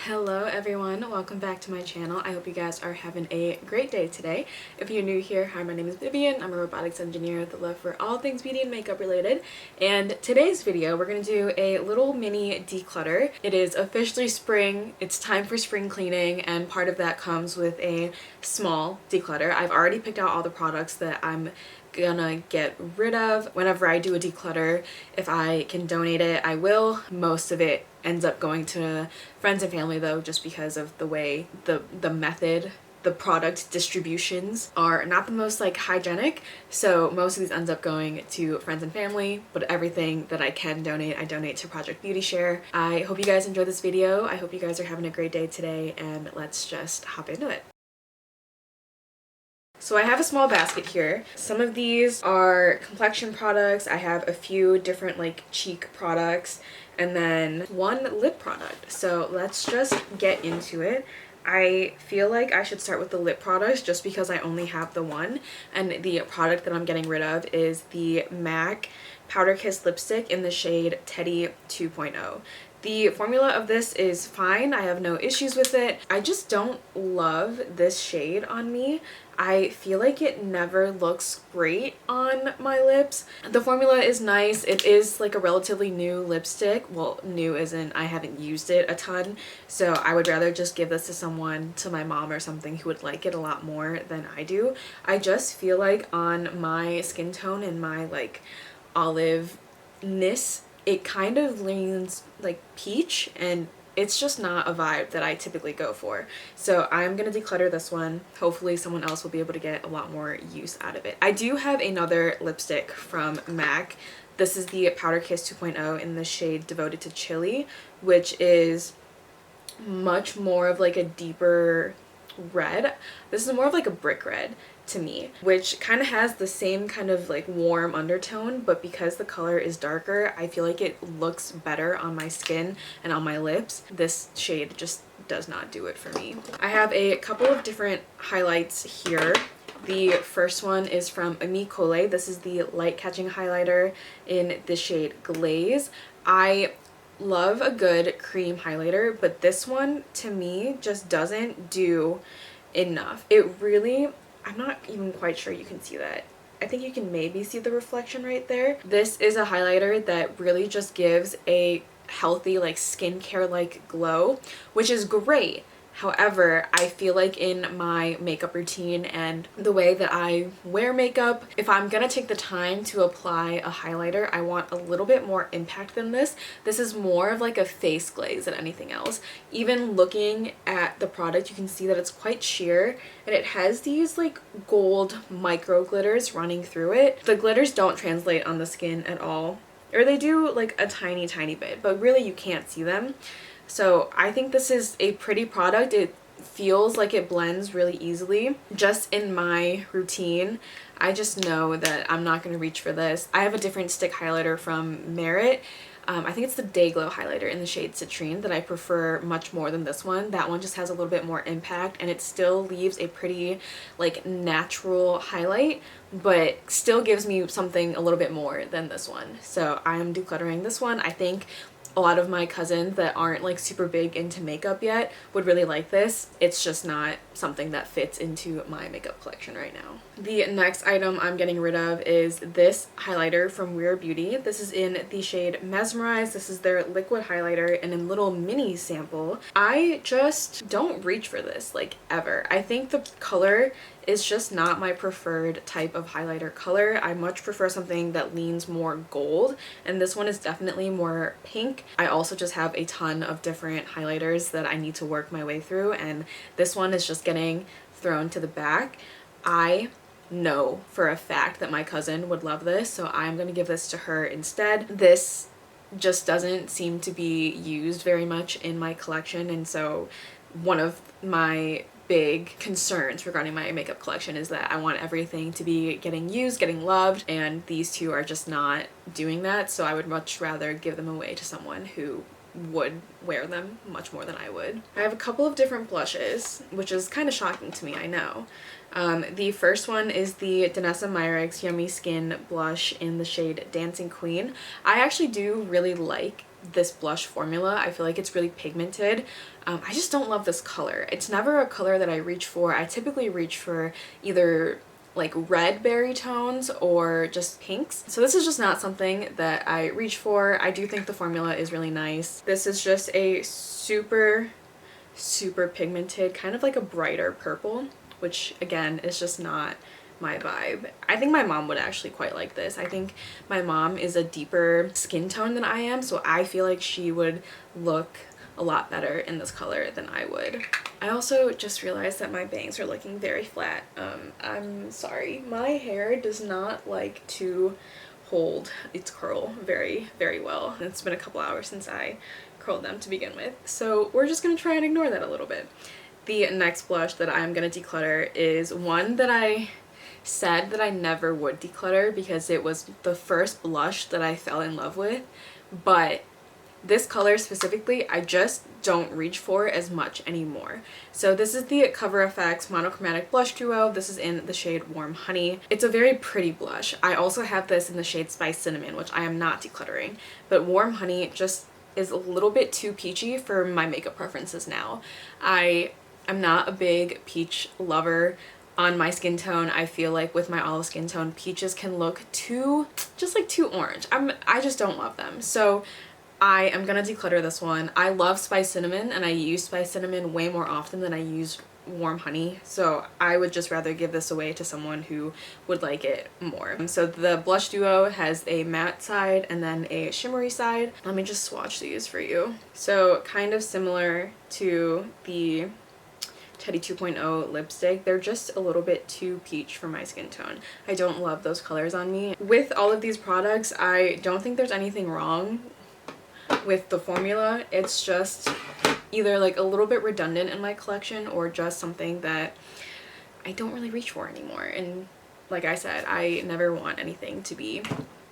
Hello everyone, welcome back to my channel. I hope you guys are having a great day today. If you're new here, hi, my name is Vivian. I'm a robotics engineer with a love for all things beauty and makeup related. And today's video, we're going to do a little mini declutter. It is officially spring. It's time for spring cleaning, and part of that comes with a small declutter. I've already picked out all the products that I'm gonna get rid of. Whenever I do a declutter, if I can donate it, I will. Most of it ends up going to friends and family though, just because of the way the method, the product distributions are not the most like hygienic, so most of these ends up going to friends and family, but everything that I can donate, I donate to Project Beauty Share. I hope you guys enjoyed this video. I hope you guys are having a great day today, and let's just hop into it. So I have a small basket here. Some of these are complexion products. I have a few different like cheek products and then one lip product. So let's just get into it. I feel like I should start with the lip products just because I only have the one, and the product that I'm getting rid of is the MAC Powder Kiss lipstick in the shade Teddy 2.0. The formula of this is fine. I have no issues with it. I just don't love this shade on me. I feel like it never looks great on my lips. The formula is nice. It is like a relatively new lipstick. Well, new isn't, I haven't used it a ton, so I would rather just give this to someone, to my mom or something, who would like it a lot more than I do. I just feel like on my skin tone and my like olive-ness, it kind of leans like peach, and it's just not a vibe that I typically go for. So I'm gonna declutter this one. Hopefully someone else will be able to get a lot more use out of it. I do have another lipstick from MAC. This is the Powder Kiss 2.0 in the shade Devoted to Chili, which is much more of like a deeper red. This is more of like a brick red to me, which kind of has the same kind of like warm undertone, but because the color is darker, I feel like it looks better on my skin and on my lips. This shade just does not do it for me. I have a couple of different highlights here. The first one is from Ami Cole. This is the light catching highlighter in the shade Glaze. I love a good cream highlighter, but this one to me just doesn't do enough. It really, I'm not even quite sure you can see that. I think you can maybe see the reflection right there. This is a highlighter that really just gives a healthy like skincare like glow, which is great. However, I feel like in my makeup routine and the way that I wear makeup, if I'm gonna take the time to apply a highlighter, I want a little bit more impact than this. This is more of like a face glaze than anything else. Even looking at the product, you can see that it's quite sheer, and it has these like gold micro glitters running through it. The glitters don't translate on the skin at all, or they do like a tiny bit, but really you can't see them. So I think this is a pretty product. It feels like it blends really easily. Just in my routine, I just know that I'm not going to reach for this. I have a different stick highlighter from Merit. I think it's the Day Glow highlighter in the shade Citrine that I prefer much more than this one. That one just has a little bit more impact, and it still leaves a pretty like natural highlight, but still gives me something a little bit more than this one. So I am decluttering this one. I think a lot of my cousins that aren't like super big into makeup yet would really like this. It's just not something that fits into my makeup collection right now. The next item I'm getting rid of is this highlighter from Rare Beauty. This is in the shade Mesmerize. This is their liquid highlighter in a little mini sample. I just don't reach for this like ever. I think the color is just not my preferred type of highlighter color. I much prefer something that leans more gold, and this one is definitely more pink. I also just have a ton of different highlighters that I need to work my way through, and this one is just getting thrown to the back. I know for a fact that my cousin would love this, so I'm gonna give this to her instead. This just doesn't seem to be used very much in my collection, and so one of my big concerns regarding my makeup collection is that I want everything to be getting used, getting loved, and these two are just not doing that, so I would much rather give them away to someone who would wear them much more than I would. I have a couple of different blushes, which is kind of shocking to me, I know. The first one is the Danessa Myricks Yummy Skin blush in the shade Dancing Queen. I actually do really like this blush formula. I feel like it's really pigmented. I just don't love this color. It's never a color that I reach for. I typically reach for either like red berry tones or just pinks. So this is just not something that I reach for. I do think the formula is really nice. This is just a super pigmented, kind of like a brighter purple, which again is just not my vibe. I think my mom would actually quite like this. I think my mom is a deeper skin tone than I am, so I feel like she would look a lot better in this color than I would. I also just realized that my bangs are looking very flat. I'm sorry. My hair does not like to hold its curl very well. It's been a couple hours since I curled them to begin with, so we're just gonna try and ignore that a little bit. The next blush that I'm gonna declutter is one that I said that I never would declutter because it was the first blush that I fell in love with, but this color specifically, I just don't reach for as much anymore. So this is the Cover FX Monochromatic Blush Duo. This is in the shade Warm Honey. It's a very pretty blush. I also have this in the shade Spice Cinnamon, which I am not decluttering, but Warm Honey just is a little bit too peachy for my makeup preferences now. I am not a big peach lover on my skin tone. I feel like with my olive skin tone, peaches can look too orange. I just don't love them. So I am gonna declutter this one. I love Spice Cinnamon and I use Spice Cinnamon way more often than I use Warm Honey, so I would just rather give this away to someone who would like it more. So the blush duo has a matte side and then a shimmery side. Let me just swatch these for you. So kind of similar to the Teddy 2.0 lipstick, they're just a little bit too peach for my skin tone. I don't love those colors on me. With all of these products, I don't think there's anything wrong with the formula. It's just either like a little bit redundant in my collection or just something that I don't really reach for anymore. And like I said, I never want anything to be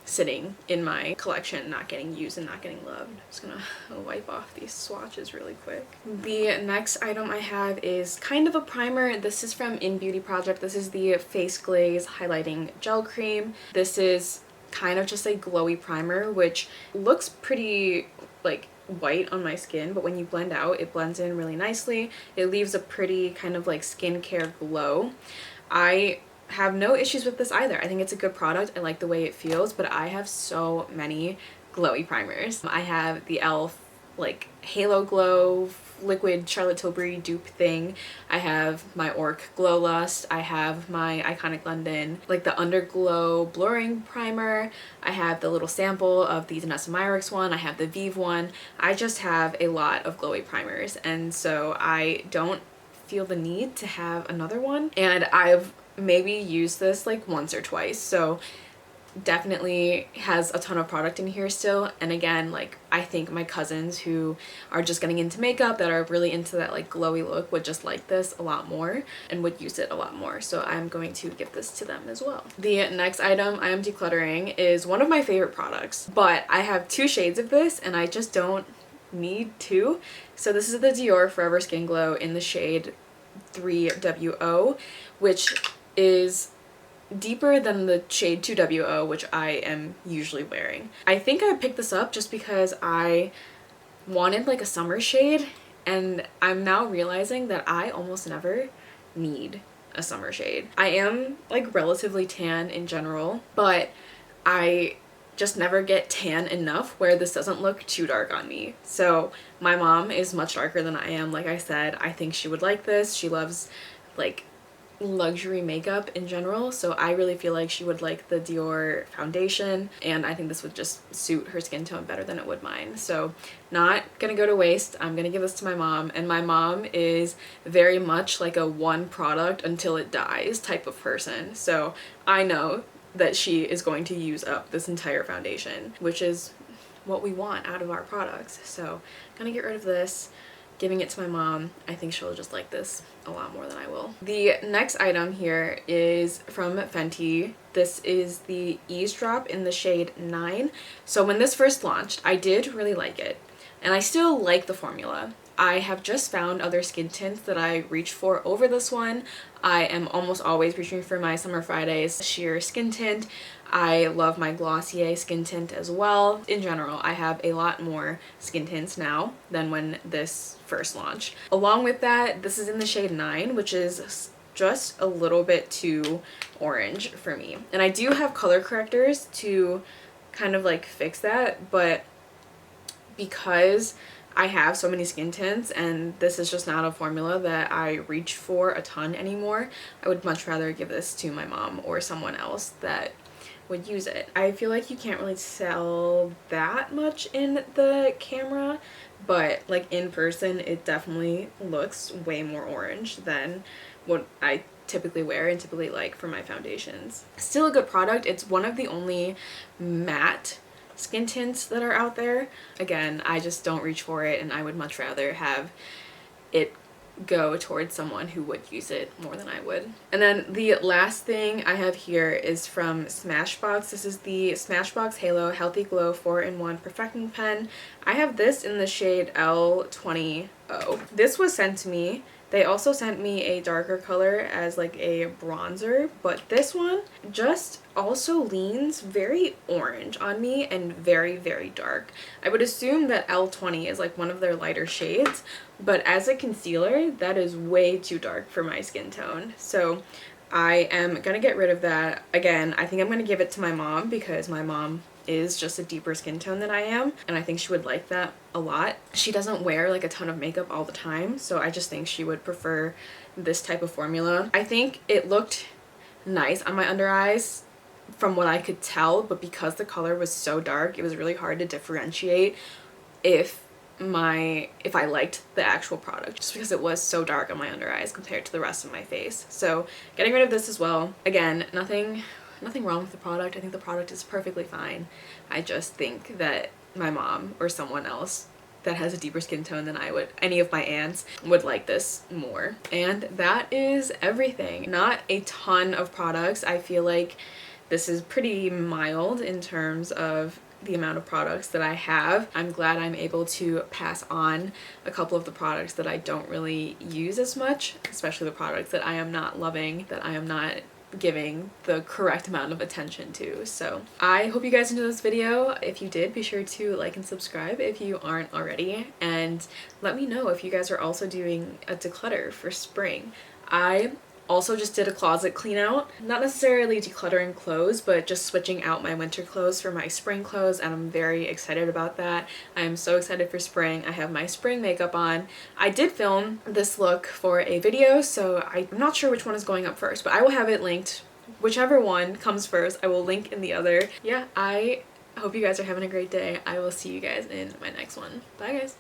sitting in my collection not getting used and not getting loved. I'm just gonna wipe off these swatches really quick. The next item I have is kind of a primer. This is from In Beauty Project. This is the Face Glaze Highlighting Gel Cream. This is kind of just a glowy primer, which looks pretty like white on my skin, but when you blend out, it blends in really nicely. It leaves a pretty kind of like skincare glow. I have no issues with this either. I think it's a good product. I like the way it feels, but I have so many glowy primers. I have the e.l.f. like Halo Glow liquid Charlotte Tilbury dupe thing. I have my Orc Glow Lust. I have my Iconic London like the Underglow blurring primer. I have the little sample of the Danessa Myricks one. I have the Vive one. I just have a lot of glowy primers, and so I don't feel the need to have another one, and I've maybe used this like once or twice, so definitely has a ton of product in here still. And again, like I think my cousins who are just getting into makeup, that are really into that like glowy look, would just like this a lot more and would use it a lot more, so I'm going to give this to them as well. The next item I am decluttering is one of my favorite products, but I have two shades of this and I just don't need two. So this is the Dior Forever Skin Glow in the shade 3WO, which is deeper than the shade 2WO, which I am usually wearing. I think I picked this up just because I wanted like a summer shade, and I'm now realizing that I almost never need a summer shade. I am like relatively tan in general, but I just never get tan enough where this doesn't look too dark on me. So my mom is much darker than I am. Like I said, I think she would like this. She loves like luxury makeup in general, so I really feel like she would like the Dior foundation, and I think this would just suit her skin tone better than it would mine. So not gonna go to waste. I'm gonna give this to my mom, and my mom is very much like a one product until it dies type of person, so I know that she is going to use up this entire foundation, which is what we want out of our products. So I'm gonna get rid of this, giving it to my mom. I think she'll just like this a lot more than I will. The next item here is from Fenty. This is the Eavesdrop in the shade 9. So when this first launched, I did really like it, and I still like the formula. I have just found other skin tints that I reach for over this one. I am almost always reaching for my Summer Fridays sheer skin tint. I love my Glossier skin tint as well. In general, I have a lot more skin tints now than when this first launched. Along with that, this is in the shade 9, which is just a little bit too orange for me. And I do have color correctors to kind of like fix that, but because I have so many skin tints and this is just not a formula that I reach for a ton anymore, I would much rather give this to my mom or someone else that would use it. I feel like you can't really tell that much in the camera, but like in person it definitely looks way more orange than what I typically wear and typically like for my foundations. Still a good product. It's one of the only matte skin tints that are out there. Again, I just don't reach for it and I would much rather have it go towards someone who would use it more than I would. And then the last thing I have here is from Smashbox. This is the Smashbox Halo Healthy Glow 4-in-1 Perfecting Pen. I have this in the shade L20O. This was sent to me. They also sent me a darker color as like a bronzer, but this one just also leans very orange on me and very, very dark. I would assume that L20 is like one of their lighter shades, but as a concealer, that is way too dark for my skin tone. So I am gonna get rid of that. Again, I think I'm gonna give it to my mom because my mom is just a deeper skin tone than I am, and I think she would like that a lot. She doesn't wear like a ton of makeup all the time, so I just think she would prefer this type of formula. I think it looked nice on my under eyes from what I could tell, but because the color was so dark, it was really hard to differentiate if I liked the actual product, just because it was so dark on my under eyes compared to the rest of my face. So getting rid of this as well. Again, nothing wrong with the product. I think the product is perfectly fine. I just think that my mom or someone else that has a deeper skin tone than I would, any of my aunts, would like this more. And that is everything. Not a ton of products. I feel like this is pretty mild in terms of the amount of products that I have. I'm glad I'm able to pass on a couple of the products that I don't really use as much, especially the products that I am not loving, that I am not giving the correct amount of attention to. So I hope you guys enjoyed this video. If you did, be sure to like and subscribe if you aren't already, and let me know if you guys are also doing a declutter for spring. I also just did a closet clean out, not necessarily decluttering clothes, but just switching out my winter clothes for my spring clothes, and I'm very excited about that. I am so excited for spring. I have my spring makeup on. I did film this look for a video, so I'm not sure which one is going up first, but I will have it linked. Whichever one comes first, I will link in the other. Yeah, I hope you guys are having a great day. I will see you guys in my next one. Bye guys.